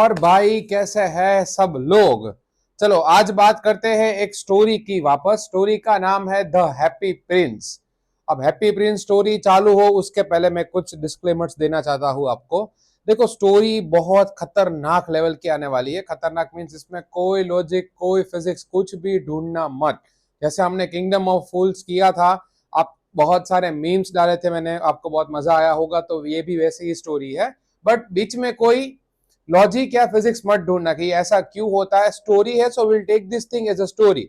और भाई कैसे हैं सब लोग। चलो आज बात करते हैं एक स्टोरी की वापस। स्टोरी का नाम है द हैप्पी प्रिंस। अब हैप्पी प्रिंस स्टोरी चालू हो उसके पहले मैं कुछ डिस्क्लेमर्स देना चाहता हूं आपको। देखो स्टोरी बहुत खतरनाक लेवल की आने वाली है। खतरनाक मीन्स इसमें कोई लॉजिक कोई फिजिक्स कुछ भी ढूंढना मत। जैसे हमने किंगडम ऑफ फूल्स किया था, आप बहुत सारे मीम्स डाले थे मैंने, आपको बहुत मजा आया होगा, तो ये भी वैसी ही स्टोरी है। बट बीच में कोई लॉजिक या फिजिक्स मत ढूंढना कि ऐसा क्यों होता है। स्टोरी है so will take this thing as a story.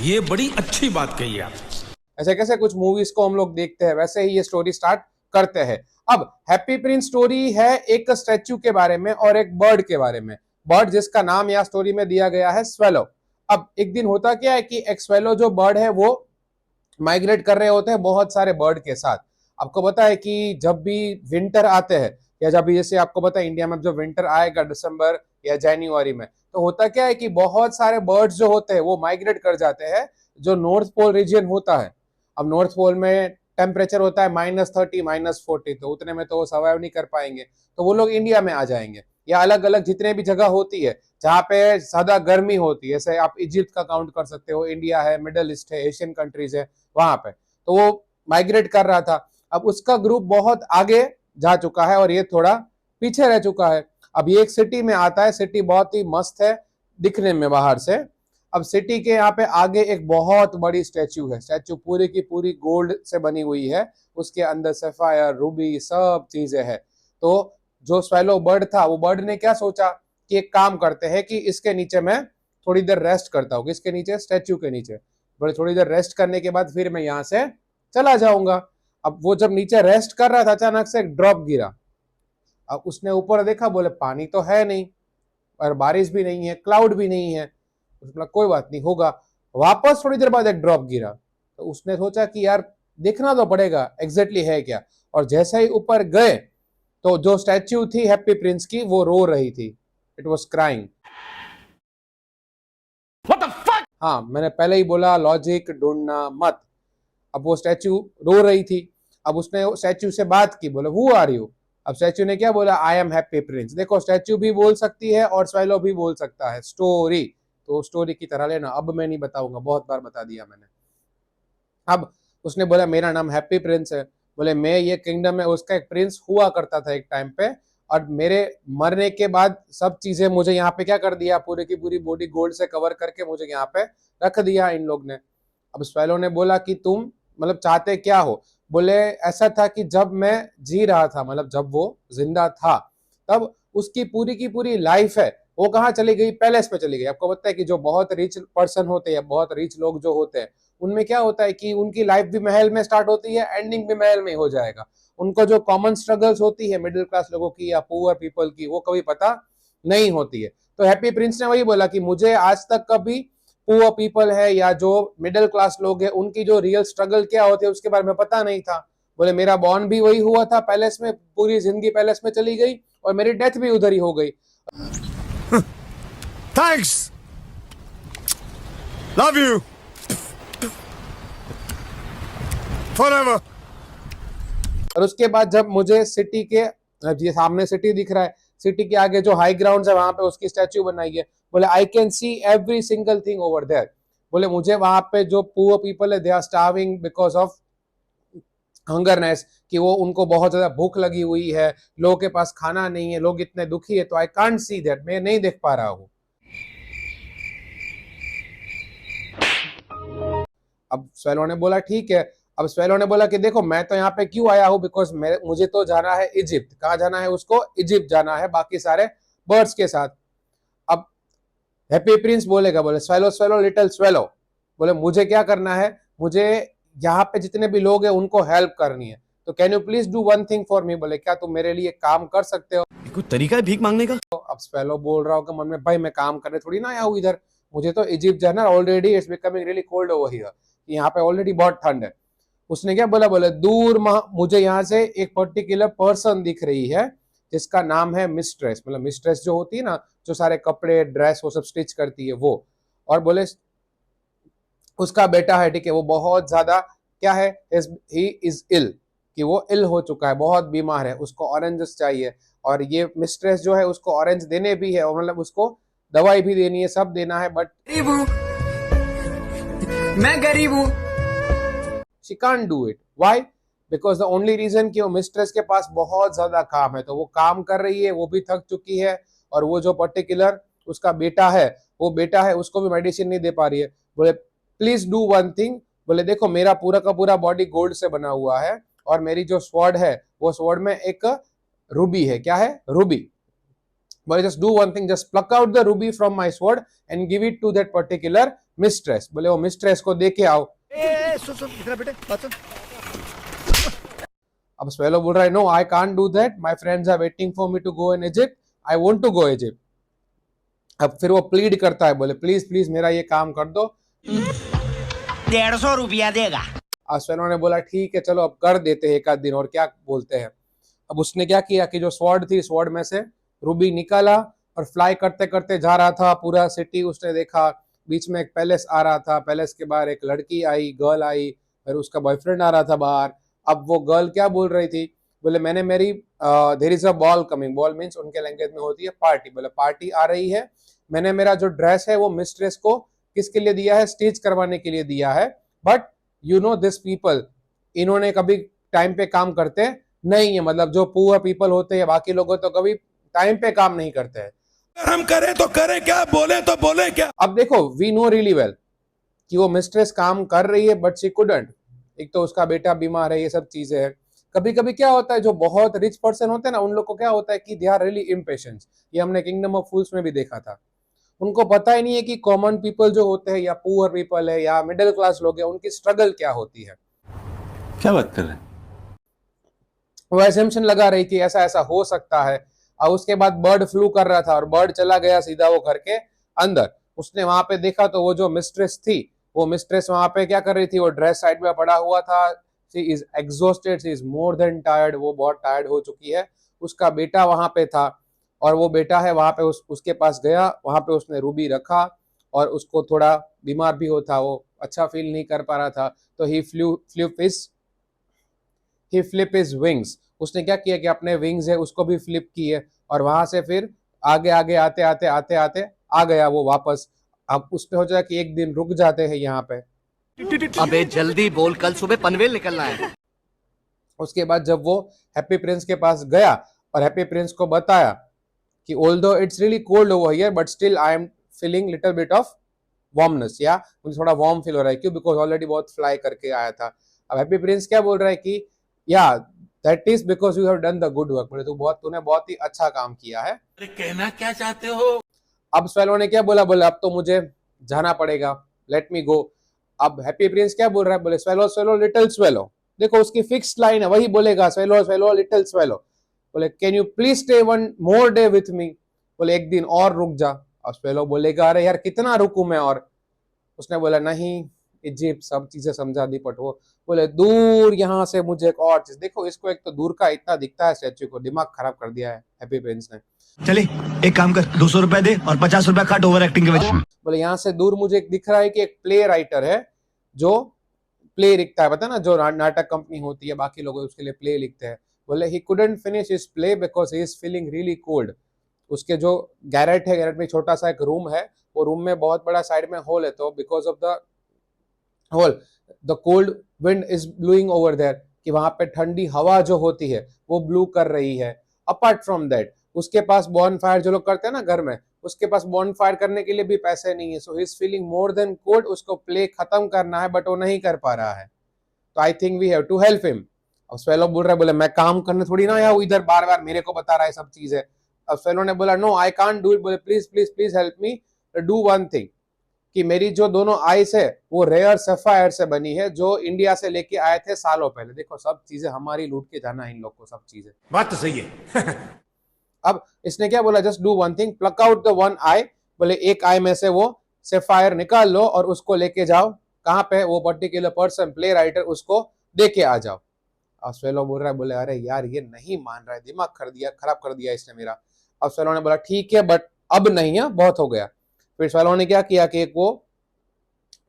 ये बड़ी अच्छी बात कही आप। ऐसे कैसे कुछ मूवीज को हम लोग देखते हैं वैसे ही ये स्टोरी स्टार्ट करते हैं। अब हैप्पी प्रिंस स्टोरी है एक स्टैच्यू के बारे में और एक बर्ड के बारे में। बर्ड जिसका नाम यहाँ स्टोरी में दिया गया है स्वेलो। अब एक दिन होता क्या है कि एक स्वेलो जो बर्ड है वो माइग्रेट कर रहे होते हैं बहुत सारे बर्ड के साथ। आपको पता है कि जब भी विंटर आते हैं या जब भी, जैसे आपको पता है इंडिया में जो विंटर आएगा दिसंबर या जनवरी में, तो होता क्या है कि बहुत सारे बर्ड्स जो होते हैं वो माइग्रेट कर जाते हैं जो नॉर्थ पोल रीजन होता है। अब नॉर्थ पोल में टेम्परेचर होता है -30 -40, तो उतने में तो वो सर्वाइव नहीं कर पाएंगे, तो वो लोग इंडिया में आ जाएंगे या अलग अलग जितने भी जगह होती है जहाँ पे ज्यादा गर्मी होती है। जैसे आप इजिप्ट का काउंट कर सकते हो, इंडिया है, मिडल ईस्ट है, एशियन कंट्रीज है वहां पे, तो वो माइग्रेट कर रहा था। अब उसका ग्रुप बहुत आगे जा चुका है और ये थोड़ा पीछे रह चुका है। अब ये एक सिटी में आता है, सिटी बहुत ही मस्त है दिखने में बाहर से। अब सिटी के यहाँ पे आगे एक बहुत बड़ी स्टैचू है। स्टैचू पूरी की पूरी गोल्ड से बनी हुई है, उसके अंदर सफायर रूबी सब चीजें है। तो जो स्वेलो बर्ड था वो बर्ड ने क्या सोचा कि एक काम करते हैं कि इसके नीचे मैं थोड़ी देर रेस्ट करता हूँ, इसके नीचे स्टैचू के नीचे। बोले थोड़ी देर रेस्ट करने के बाद फिर मैं यहाँ से चला जाऊंगा। अब वो जब नीचे रेस्ट कर रहा था अचानक से एक ड्रॉप गिरा। अब उसने ऊपर देखा, बोले पानी तो है नहीं और बारिश भी नहीं है, क्लाउड भी नहीं है। उसने बोला कोई बात नहीं होगा। वापस थोड़ी देर बाद एक ड्रॉप गिरा, तो उसने सोचा कि यार देखना तो पड़ेगा एग्जैक्टली है क्या। और जैसे ही ऊपर गए तो जो स्टैच्यू थी हैप्पी प्रिंस की वो रो रही थी। It was crying. हाँ मैंने पहले ही बोला लॉजिक ढूंढना मत। अब वो स्टैच्यू रो रही थी। अब उसने स्टैच्यू से बात की, बोले हु आर यू। अब स्टैच्यू ने क्या बोला, आई एम हैप्पी प्रिंस। देखो स्टैच्यू भी बोल सकती है और स्वेलो भी बोल सकता है स्टोरी, तो स्टोरी की तरह लेना। अब मैं नहीं बताऊंगा, बहुत बार बता दिया मैंने। अब उसने बोला मेरा नाम हैप्पी प्रिंस है। बोले मैं ये किंगडम में उसका एक प्रिंस हुआ करता था एक टाइम पे, और मेरे मरने के बाद सब चीजें मुझे यहाँ पे क्या कर दिया, पूरी की पूरी बॉडी गोल्ड से कवर करके मुझे यहाँ पे रख दिया इन लोग ने। अब स्वेलो ने बोला कि तुम मतलब चाहते क्या हो। बोले ऐसा था कि जब मैं जी रहा था, मतलब जब वो जिंदा था, तब उसकी पूरी की पूरी लाइफ है वो कहाँ चली गई, पैलेस में चली गई। आपको पता है कि जो बहुत रिच पर्सन होते हैं, बहुत रिच लोग जो होते हैं, उनमें क्या होता है कि उनकी लाइफ भी महल में स्टार्ट होती है, एंडिंग भी महल में हो जाएगा। उनको जो कॉमन स्ट्रगल्स होती है मिडिल क्लास लोगों की या पुअर पीपल की, वो कभी पता नहीं होती है। तो हैप्पी प्रिंस ने वही बोला कि मुझे आज तक कभी पुअर पीपल है या जो मिडिल क्लास लोग है उनकी जो रियल स्ट्रगल क्या होती है उसके बारे में पता नहीं था। बोले मेरा बॉर्न भी वही हुआ था पैलेस में, पूरी जिंदगी पैलेस में चली गई और मेरी डेथ भी उधर ही हो गई। Thanks, love you forever. और उसके बाद जब मुझे सिटी के, ये सामने सिटी दिख रहा है, सिटी के आगे जो हाई ग्राउंड है वहां पे उसकी स्टैच्यू बनाई है। बोले I can see every single thing over there. बोले मुझे वहां पे जो पुअर पीपल है they are starving because of hungerness, कि वो उनको बहुत ज्यादा भूख लगी हुई है, लोगों के पास खाना नहीं है, लोग इतने दुखी है, तो आई कांट सी दैट, मैं नहीं देख पा रहा हूँ। अब स्वेलो ने बोला ठीक है। अब स्वेलो ने बोला कि देखो मैं तो यहाँ पे क्यों आया हूँ, बिकॉज मुझे तो जाना है इजिप्ट। कहाँ जाना है उसको, इजिप्ट जाना है बाकी सारे बर्ड्स के साथ। अब हैप्पी प्रिंस बोलेगा, बोले स्वेलो स्वेलो लिटिल स्वेलो, बोले मुझे क्या करना है, मुझे यहाँ पे जितने भी लोग हैं उनको हेल्प करनी है, तो can you please do one thing for me. बोले क्या तुम मेरे लिए काम कर सकते हो। कोई तरीका है भीख मांगने का? अब स्वेलो बोल रहा होगा मन में, भाई मैं काम करने थोड़ी ना आया हूँ इधर, मुझे तो इजिप्ट जाना, already it's becoming really cold over here, यहाँ पे ऑलरेडी बहुत ठंड है। उसने क्या बोला, बोले दूर मुझे यहाँ से एक पर्टिकुलर पर्सन दिख रही है जिसका नाम है मिस्ट्रेस। मतलब मिस्ट्रेस जो होती है ना, जो सारे कपड़े ड्रेस वो सब स्टिच करती है वो। और बोले उसका बेटा है, ठीक है, वो बहुत ज्यादा क्या है, ही इज इल, कि वो इल हो चुका है, बहुत बीमार है, उसको ऑरेंजेस चाहिए। और ये मिस्ट्रेस जो है उसको ऑरेंज देने भी है, और मतलब उसको दवाई भी देनी है, सब देना है, बट मैं गरीब हूँ। She can't do it. Why? Because the only reason कि वो मिस्ट्रेस के पास बहुत ज्यादा काम है, तो वो काम कर रही है, वो भी थक चुकी है, और वो जो पर्टिकुलर उसका बेटा है, वो बेटा है, उसको भी मेडिसिन नहीं दे पा रही है। बोले प्लीज डू वन थिंग, बोले देखो मेरा पूरा का पूरा बॉडी गोल्ड से बना हुआ है, और मेरी जो स्वॉर्ड है वो स्वॉर्ड में एक रूबी है। क्या है? रूबी। बोले just do one thing, just pluck out the ruby from my sword and give it to that particular mistress. बोले वो मिस्ट्रेस को दे के आओ। अब स्वेलो बोल रहा है no I can't do that, my friends are waiting for me to go in Egypt, I want to go Egypt. अब फिर वो प्लीड करता है, बोले प्लीज प्लीज मेरा ये काम कर दो। 150 रुपया देगा। स्वेलो ने बोला ठीक है चलो अब कर देते हैं एक आध दिन, और क्या बोलते हैं। अब उसने क्या किया कि जो स्वॉर्ड थी, स्वॉर्ड में से रूबी निकाला और फ्लाई करते करते जा रहा था पूरा सिटी। उसने देखा बीच में एक पैलेस आ रहा था, पैलेस के बाहर एक लड़की आई, गर्ल आई, फिर उसका बॉयफ्रेंड आ रहा था बाहर। अब वो गर्ल क्या बोल रही थी, बोले मैंने मेरी there is a ball coming, ball means उनके लैंग्वेज में होती है पार्टी, बोले पार्टी आ रही है, मैंने मेरा जो ड्रेस है वो मिस्ट्रेस को किसके लिए दिया है? स्टिच करवाने के लिए दिया है, but you know this people, इन्होंने कभी टाइम पे काम करते नहीं है, मतलब जो पुअर पीपल होते हैं बाकी लोग तो कभी टाइम पे काम नहीं करते हैं। हम करें तो करें क्या, बोले तो बोले क्या। अब देखो वी नो रियली वेल कि वो मिस्ट्रेस काम कर रही है, बट शी कुडंट। एक तो उसका बेटा बीमार है, ये सब चीजें हैं। कभी कभी क्या होता है, जो बहुत रिच पर्सन होते हैं ना, उन लोग को क्या होता है कि दे आर रियली इम्पेशेंट। ये हमने किंगडम ऑफ फूल्स में भी देखा था। उनको पता ही नहीं है कि कॉमन पीपल जो होते हैं, या पुअर पीपल है, या मिडिल क्लास लोग हैं, उनकी स्ट्रगल क्या होती है। क्या बात कर रहे हैं? वो एजम्पशन लगा रही थी ऐसा ऐसा हो सकता है। और उसके बाद बर्ड फ्लू कर रहा था, और बर्ड चला गया सीधा वो घर के अंदर। उसने वहां पे देखा तो वो जो मिस्ट्रेस थी, वो मिस्ट्रेस वहां पे क्या कर रही थी, वो ड्रेस साइड में पड़ा हुआ था। She is exhausted, she is more than tired, वो बहुत टायर्ड हो चुकी है। उसका बेटा वहां पे था, और वो बेटा है वहां पे, उसके पास गया, वहां पे उसने रूबी रखा, और उसको थोड़ा बीमार भी होता, वो अच्छा फील नहीं कर पा रहा था, तो ही फ्लिप हिज विंग्स। उसने क्या किया कि अपने विंग्स है उसको भी फ्लिप किए, और वहां से फिर आगे आगे आते आते आते आते आ गया वो वापस। अब उसने हो जाए कि एक दिन रुक जाते हैं यहाँ पे। अबे जल्दी बोल, कल सुबह पनवेल निकलना है। उसके बाद जब वो हैप्पी प्रिंस के पास गया, और हैप्पी प्रिंस को बताया कि although it's really cold over here, but still I am feeling little bit of warmness, या मुझे थोड़ा वार्म फील हो रहा है, क्यों? बिकॉज ऑलरेडी बहुत फ्लाई करके आया था। अब हैप्पी प्रिंस क्या बोल रहा है कि या that is because you have done the good work, बोले तूने बहुत ही अच्छा काम किया है। अरे कहना क्या चाहते हो? अब स्वेलो ने क्या बोला, बोले अब तो मुझे जाना पड़ेगा, लेट मी गो। अब हैप्पी प्रिंस क्या बोल रहा है, बोले स्वेलो स्वेलो लिटिल स्वेलो। देखो उसकी फिक्स्ड लाइन है, वही बोलेगा, स्वेलो स्वेलो लिटिल स्वेलो। बोले can you please stay one more day with me, बोले एक दिन और रुक जा। अब स्वेलो बोलेगा अरे यार कितना रुकूं मैं और। उसने बोला नहीं, इजिप्ट सब चीजें समझा दी, पट वो बोले दूर यहाँ से मुझे एक और चीज देखो। इसको एक तो दूर का इतना दिखता है स्टैच्यू को, दिमाग खराब कर दिया है हैप्पी प्रिंस ने। चले एक काम कर, 200 रुपए दे और 50 रुपए काट ओवर एक्टिंग के वजह। बोले यहाँ से दूर मुझे एक दिख रहा है कि एक प्ले राइटर है जो प्ले लिखता है, पता ना जो नाटक कंपनी होती है बाकी लोग उसके लिए प्ले लिखते हैं। बोले he couldn't finish his play because he is feeling really cold. उसके जो गैरेट है, गैरेट में छोटा सा एक रूम है, वो रूम में बहुत बड़ा साइड में होल है, तो because of the hole the cold wind is blowing over there, कि वहां पे ठंडी हवा जो होती है वो ब्लू कर रही है। अपार्ट फ्रॉम दैट उसके पास बॉन फायर जो लोग करते हैं ना घर में, उसके पास बॉन फायर करने के लिए भी पैसे नहीं है। So he is feeling more than cold, उसको प्ले खत्म करना है बट वो नहीं कर पा रहा है, तो I think we have to help him. अब स्वेलो बोल रहा है, बोले मैं काम करने थोड़ी ना आया हूँ इधर, बार बार मेरे को बता रहा है सब चीजें। अब स्वेलो ने बोला no I can't do it, बोले please please please help me do one thing, कि मेरी जो दोनों आईज है वो रेयर सफायर से बनी है, जो इंडिया से लेके आए थे सालों पहले। देखो सब चीजें हमारी लूट के जाना है इन लोग को, सब चीजें। बात तो सही है। अब इसने क्या बोला, just do one thing, pluck out the one eye, बोले एक आई में से वो सफायर निकाल लो और उसको लेके जाओ कहाँ पे, वो पर्टिकुलर पर्सन प्ले राइटर, उसको दे के आ जाओ। अब स्वेलो बोल रहा है, बोले अरे यार ये नहीं मान रहा है, दिमाग खराब कर दिया इसने मेरा। अब स्वेलो ने बोला ठीक है बट अब नहीं है, बहुत हो गया। फिर स्वेलो ने क्या किया कि एक वो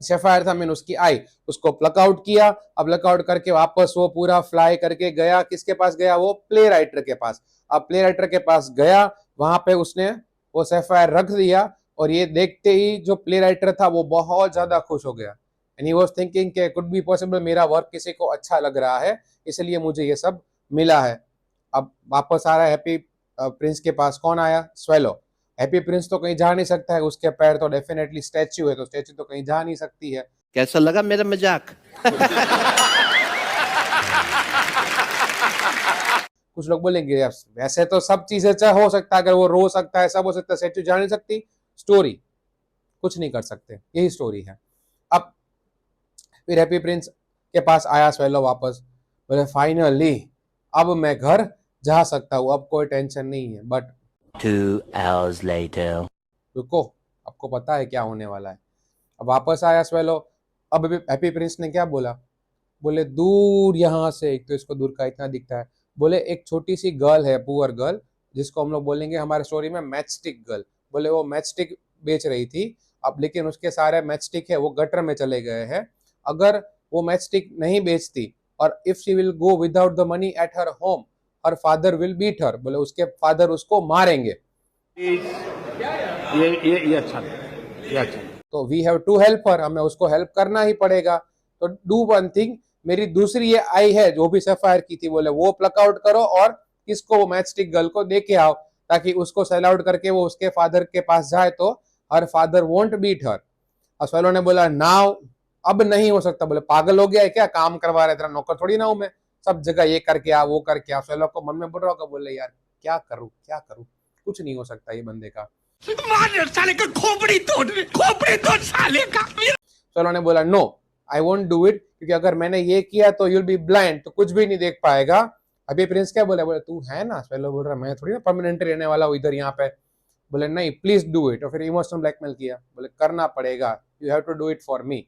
सफायर था, मैंने उसकी आई उसको प्लक आउट किया। अब प्लक आउट करके वापस वो पूरा फ्लाई करके गया, किसके पास गया, वो प्ले राइटर के पास। अब प्ले राइटर के पास गया, वहां पे उसने वो सैफायर रख दिया और ये देखते ही जो प्ले राइटर था वो बहुत ज्यादा खुश हो गया एंड ही वाज थिंकिंग कि कुड बी पॉसिबल मेरा वर्क किसी को अच्छा लग रहा है, इसलिए मुझे ये सब मिला है। अब वापस आ रहा है हैप्पी प्रिंस के पास, कौन आया? स्वेलो। हैप्पी प्रिंस तो कहीं जा नहीं सकता है, उसके पैर तो डेफिनेटली स्टैच्यू है, तो स्टैच्यू तो कहीं जा नहीं सकती है। कैसा लगा मेरा मजाक? कुछ लोग बोलेंगे यार वैसे तो सब चीजें हो सकता है, अगर वो रो सकता है, सब हो सकता है, स्टैच्यू जा नहीं सकती। स्टोरी कुछ नहीं कर सकते, यही स्टोरी है। अब फिर हैप्पी प्रिंस के पास आया स्वेलो वापस, बोले फाइनली अब मैं घर जा सकता हूँ, अब कोई टेंशन नहीं है। But 2 hours later. रुको, आपको पता है क्या होने वाला है। अब वापस आया स्वेलो, अब हैप्पी प्रिंस ने क्या बोला? बोले दूर यहाँ से, एक तो इसको दूर का इतना दिखता है, बोले एक छोटी सी गर्ल है, पुअर गर्ल, जिसको हम लोग बोलेंगे हमारे स्टोरी में मैच स्टिक गर्ल। बोले वो मैच स्टिक बेच रही थी, अब लेकिन उसके सारे मैच स्टिक है वो गटर में चले गए हैं। अगर वो मैच स्टिक नहीं बेचती और if she will go without the money at her home, her father will beat her, बोले उसके फादर उसको मारेंगे। ये अच्छा तो we have to help her, हमें उसको हेल्प करना ही पड़ेगा। तो डू वन थिंग, मेरी दूसरी ये आई है जो भी सफायर की थी, बोले वो प्लक आउट करो और किसको, वो मैच स्टिक गर्ल को दे के आओ, ताकि उसको सेल आउट करके वो उसके फादर के पास जाए तो her father won't beat her. और स्वेलो ने बोला नाउ, अब नहीं हो सकता। बोले पागल हो गया है क्या, काम करवा रहे, तेरा नौकर थोड़ी ना हूं मैं, सब जगह ये करके आ वो करके आ। स्वेलो को मन में बोल रहा होगा, बोले यार क्या करूं क्या करूं, कुछ नहीं हो सकता ये बंदे का। साले का खोपड़ी तोड़ साले का। स्वेलो ने बोला no I won't do it, क्योंकि अगर मैंने ये किया तो यूल बी ब्लाइंड, तो कुछ भी नहीं देख पाएगा। अभी प्रिंस क्या बोले? बोले तू है ना, स्वेलो बोल रहा मैं थोड़ी ना परमानेंट रहने वाला हूँ इधर यहाँ पे। बोले नहीं प्लीज डू इट, और फिर इमोशनल ब्लैकमेल किया, बोले करना पड़ेगा, you have to do it for me.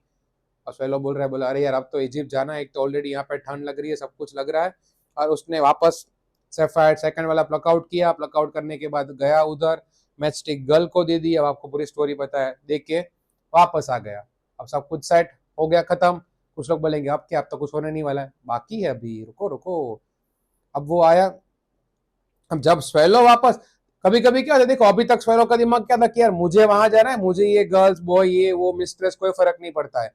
और स्वेलो बोल रहा है, बोला अरे यार अब तो इजिप्ट जाना है, एक तो ऑलरेडी यहाँ पे ठंड लग रही है, सब कुछ लग रहा है। और उसने वापस सैफायर सेकंड वाला प्लकआउट किया, प्लकआउट करने के बाद गया उधर, मैच स्टिक गर्ल को दे दी। अब आपको पूरी स्टोरी पता है, देख के वापस आ गया। अब सब कुछ सेट हो गया, खत्म। कुछ लोग बोलेंगे अब क्या, अब तो कुछ होने नहीं वाला है, बाकी है अभी, रुको रुको। अब वो आया, अब जब स्वेलो वापस, कभी कभी क्या होता है, देखो अभी तक स्वेलो का दिमाग क्या था कि यार मुझे वहां जाना है, मुझे ये गर्ल्स बॉय ये वो मिस्ट्रेस कोई फर्क नहीं पड़ता है,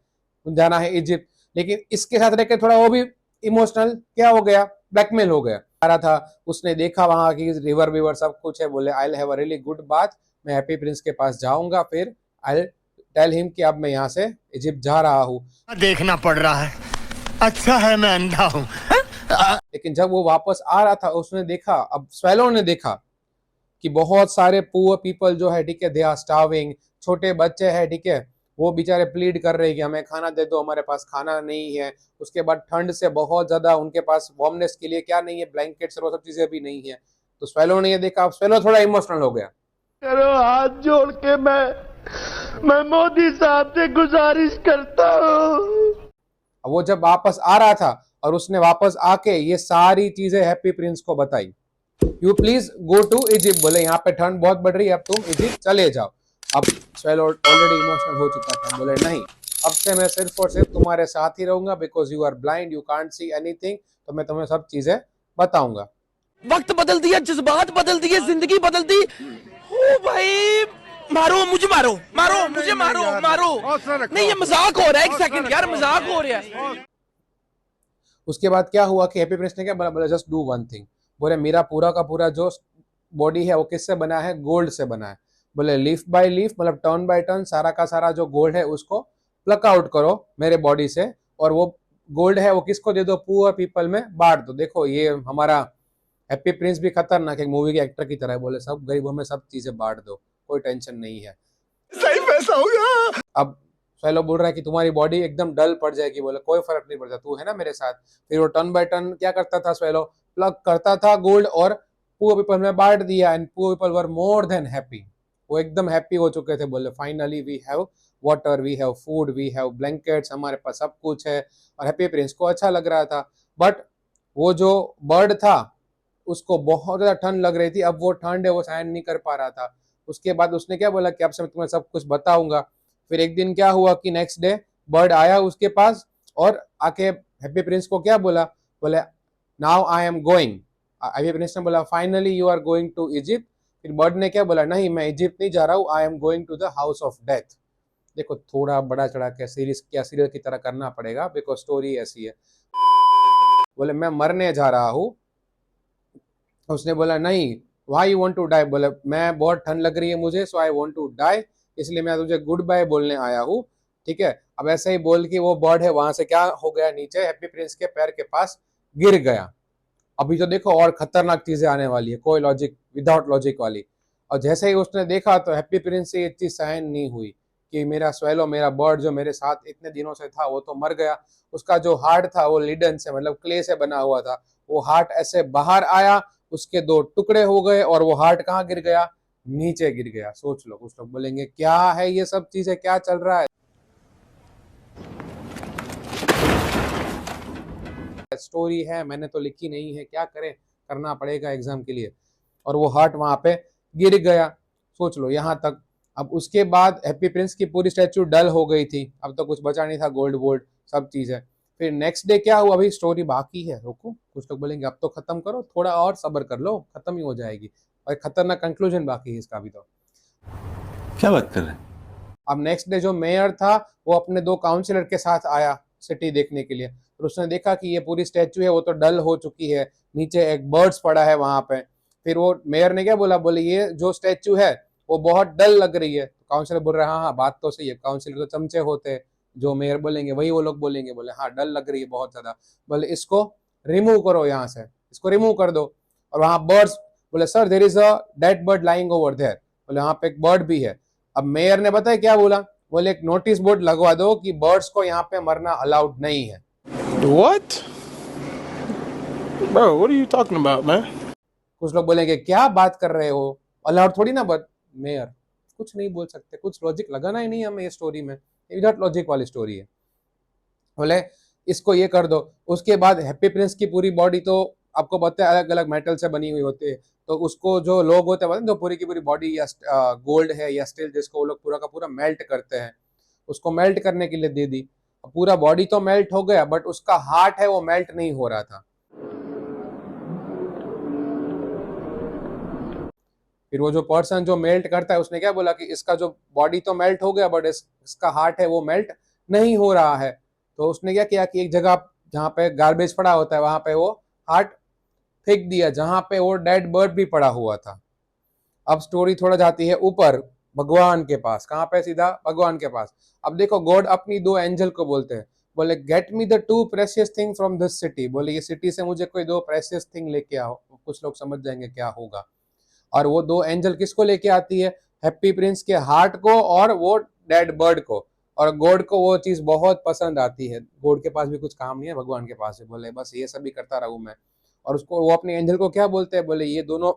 जाना है इजिप्ट। लेकिन इसके साथ रहकर थोड़ा वो भी इमोशनल क्या हो गया, ब्लैकमेल हो गया। आ रहा था, उसने देखा वहां की रिवर विवर सब कुछ है, बोले I will have a really good bath, मैं हैप्पी प्रिंस के पास जाऊंगा, फिर आई टेल हिम कि अब मैं यहाँ से इजिप्ट जा रहा हूँ। देखना पड़ रहा है, अच्छा है मैं अंधा हूँ। लेकिन जब वो वापस आ रहा था, उसने देखा, अब स्वेलो ने देखा कि बहुत सारे पुअर पीपल जो है, ठीक है, दे आर स्टार्विंग, छोटे बच्चे हैं, ठीक है, वो बेचारे प्लीड कर रहे हैं कि हमें खाना दे दो, हमारे पास खाना नहीं है। उसके बाद ठंड से बहुत ज्यादा उनके पास वार्मनेस के लिए क्या नहीं है, ब्लैंकेट्स और वो सब चीजें भी नहीं है। तो स्वेलो ने ये देखा, अब स्वेलो थोड़ा इमोशनल हो गया। करो हाथ जोड़ के मैं मोदी साहब से गुजारिश करता हूँ। अब वो जब वापस आ रहा था और उसने वापस आके ये सारी चीजें हैप्पी प्रिंस को बताई, you please go to Egypt, बोले यहाँ पे ठंड बहुत बढ़ रही है, अब तुम इजिप्ट चले जाओ। अब स्वेलो ऑलरेडी इमोशनल हो चुका था, बोले नहीं, अब से मैं सिर्फ और सिर्फ तुम्हारे साथ ही रहूंगा, because you are blind, you can't see anything, तो मैं तुम्हें सब चीजें बताऊंगा। वक्त बदल दिया, जज्बात बदल दिए, जिंदगी बदल दी। ओ भाई मारो मुझे, मारो मारो मुझे, मारो मारो। नहीं ये मजाक हो रहा है, एक सेकंड यार, मजाक हो रहा है। उसके बाद क्या हुआ कि हैप्पी प्रिंस ने क्या बोला? बोला जस्ट डू वन थिंग, बोले मेरा पूरा का पूरा जो बॉडी है वो किससे बना है? गोल्ड से बना है। बोले लीफ बाय लीफ, मतलब टर्न बाय टर्न, सारा का सारा जो गोल्ड है उसको प्लक आउट करो मेरे बॉडी से, और वो गोल्ड है वो किसको दे दो? पुअर पीपल में बांट दो। देखो ये हमारा हैप्पी प्रिंस भी खतरनाक एक मूवी के एक्टर की तरह है, बोले सब गरीबों में सब चीजें बांट दो, कोई टेंशन नहीं है। सही पैसा होगा। अब स्वेलो बोल रहा है कि तुम्हारी बॉडी एकदम डल पड़ जाएगी, बोले कोई फर्क नहीं पड़ता, तू है ना मेरे साथ। फिर वो टर्न बाय टर्न क्या करता था स्वेलो? प्लग करता था गोल्ड और पुअर पीपल में बांट दिया, and poor people were more than happy, वो एकदम हैप्पी हो चुके थे। बोले finally we have water, we have food, we have blankets, हमारे पास सब कुछ है। और हैप्पी प्रिंस को अच्छा लग रहा था, बट वो जो बर्ड था उसको बहुत ज्यादा ठंड लग रही थी, अब वो ठंड है वो सहन नहीं कर पा रहा था। उसके बाद उसने क्या बोला कि अब से मैं तुम्हें सब कुछ बताऊंगा। फिर एक दिन क्या हुआ कि नेक्स्ट डे बर्ड आया उसके पास और आके हैप्पी प्रिंस को क्या बोला? बोले now I am going, Happy Prince ने बोला finally you are going to Egypt. फिर बर्ड ने क्या बोला, नहीं मैं इजिप्ट नहीं जा रहा हूँ, I am going to the house of death. देखो थोड़ा बड़ा चढ़ा के सीरियल की तरह करना पड़ेगा, बिकॉज स्टोरी ऐसी है। बोले मैं मरने जा रहा हूँ। उसने बोला नहीं, why you want to die. बोले मैं बहुत ठंड लग रही है मुझे, so I want to die, इसलिए मैं तुझे गुड बाय बोलने आया हूँ। ठीक है, अब ऐसे ही बोल के वो बर्ड है वहां से क्या हो गया, नीचे हैप्पी प्रिंस के पैर के पास गिर गया। अभी तो देखो और खतरनाक चीजें आने वाली है, कोई लॉजिक विदाउट लॉजिक वाली। और जैसे ही उसने देखा तो हैप्पी प्रिंस से ये चीज सहन नहीं हुई कि मेरा स्वेलो, मेरा बर्ड जो मेरे साथ इतने दिनों से था वो तो मर गया। उसका जो हार्ट था वो लिडन से मतलब क्ले से बना हुआ था, वो हार्ट ऐसे बाहर आया, उसके दो टुकड़े हो गए और वो हार्ट कहाँ गिर गया, नीचे गिर गया। सोच लो, कुछ लोग बोलेंगे क्या है ये सब चीजें, क्या चल रहा है। स्टोरी है, मैंने तो लिखी नहीं है, क्या करें, करना पड़ेगा एग्जाम के लिए। और वो हार्ट वहां पे गिर गया, सोच लो यहाँ तक। अब उसके बाद हैप्पी प्रिंस की पूरी स्टैचू डल हो गई थी, अब तो कुछ बचा नहीं था, गोल्ड वोल्ड सब चीज है। फिर नेक्स्ट डे क्या हुआ, अभी स्टोरी बाकी है, रुको। कुछ लोग बोलेंगे अब तो खत्म करो, थोड़ा और सब्र कर लो, खत्म ही हो जाएगी। और खतरनाक कंक्लूजन बाकी है इसका अभी तो। क्या बात कर रहे हैं? अब नेक्स्ट डे जो मेयर था वो अपने 2 काउंसिलर के साथ आया सिटी देखने के लिए, और उसने देखा कि ये पूरी स्टैचू है वो तो डल हो चुकी है, नीचे एक बर्ड्स पड़ा है वहां पे। फिर वो मेयर ने क्या बोला, बोले ये जो स्टैचू है वो बहुत डल लग रही है। तो काउंसिलर बोल रहा है हाँ हाँ बात तो सही है, काउंसिलर तो चमचे होते हैं, जो मेयर बोलेंगे वही वो लोग बोलेंगे। बोले हाँ डल लग रही है बहुत ज्यादा। बोले इसको रिमूव करो यहाँ से, इसको रिमूव कर दो। और वहां बर्ड्स, बोले sir there is a dead bird lying over there. बोले वहां पे एक बर्ड भी है। अब मेयर ने बताया क्या बोला, बोले एक नोटिस बोर्ड लगवा दो कि बर्ड्स को यहाँ पे मरना अलाउड नहीं है। What? Bro, what are you talking about, man? कुछ लोग बोलेंगे क्या बात कर रहे हो, अलाउड थोड़ी ना, बट मेयर कुछ नहीं बोल सकते, कुछ लॉजिक लगाना ही नहीं हमें ये स्टोरी में, विदाउट लॉजिक वाली स्टोरी है। बोले इसको ये कर दो। उसके बाद हैप्पी प्रिंस की पूरी बॉडी तो आपको पता है अलग अलग मेटल से बनी हुई होती है, तो उसको जो लोग होते हैं जो पूरी की पूरी बॉडी या गोल्ड है या स्टील, जिसको वो लोग पूरा का पूरा मेल्ट करते हैं, उसको मेल्ट करने के लिए दे दी। पूरा बॉडी तो मेल्ट हो गया, बट उसका हार्ट है वो मेल्ट नहीं हो रहा था। फिर वो जो पर्सन जो मेल्ट करता है उसने क्या बोला कि इसका जो बॉडी तो मेल्ट हो गया, बट इसका हार्ट है वो मेल्ट नहीं हो रहा है। तो उसने क्या किया कि एक जगह जहाँ पे गार्बेज पड़ा होता है वहां पे वो हार्ट फेंक दिया, जहां पे वो डेड बर्ड भी पड़ा हुआ था। अब स्टोरी थोड़ा जाती है ऊपर भगवान के पास, कहाँ पे, सीधा भगवान के पास। अब देखो गॉड अपनी 2 एंजल को बोलते हैं, बोले get me the 2 precious thing from this city. बोले ये सिटी से मुझे कोई 2 प्रेशियस थिंग लेके आओ। कुछ लोग समझ जाएंगे क्या होगा। और वो 2 एंजल किसको लेके आती है, हैप्पी प्रिंस के हार्ट को और वो डेड बर्ड को। और गॉड को वो चीज बहुत पसंद आती है, गॉड के पास भी कुछ काम नहीं है, भगवान के पास है, बोले बस ये सब भी करता रहूं मैं। और उसको वो अपने एंजल को क्या बोलते हैं, बोले ये दोनों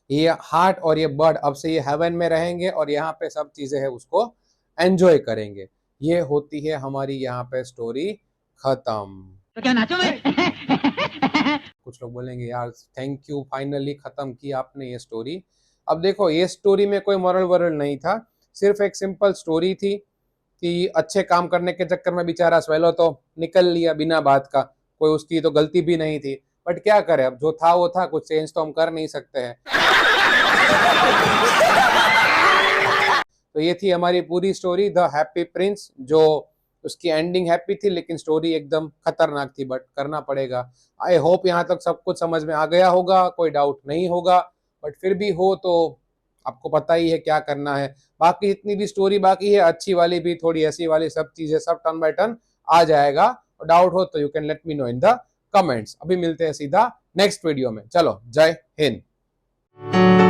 ये हार्ट और ये बर्ड अब से ये हेवन में रहेंगे और यहाँ पे सब चीजें है उसको एंजॉय करेंगे। ये होती है हमारी यहाँ पे स्टोरी खत्म। तो क्या नाचो मैं? कुछ लोग बोलेंगे यार थैंक यू, फाइनली खत्म की आपने ये स्टोरी। अब देखो ये स्टोरी में कोई मॉरल वरल नहीं था, सिर्फ एक सिंपल स्टोरी थी कि अच्छे काम करने के चक्कर में बेचारा स्वेलो तो निकल लिया बिना बात का, कोई उसकी तो गलती भी नहीं थी। बट क्या करें, अब जो था वो था, कुछ चेंज तो हम कर नहीं सकते हैं। तो ये थी हमारी पूरी स्टोरी द हैप्पी प्रिंस, जो उसकी एंडिंग हैप्पी थी लेकिन स्टोरी एकदम खतरनाक थी, बट करना पड़ेगा। आई होप यहाँ तक सब कुछ समझ में आ गया होगा, कोई डाउट नहीं होगा। बट फिर भी हो तो आपको पता ही है क्या करना है। बाकी जितनी भी स्टोरी बाकी है, अच्छी वाली भी, थोड़ी ऐसी वाली, सब चीजें सब टर्न बाय टर्न आ जाएगा। डाउट हो तो you can let me know in the comments. अभी मिलते हैं सीधा नेक्स्ट वीडियो में। चलो जय हिंद।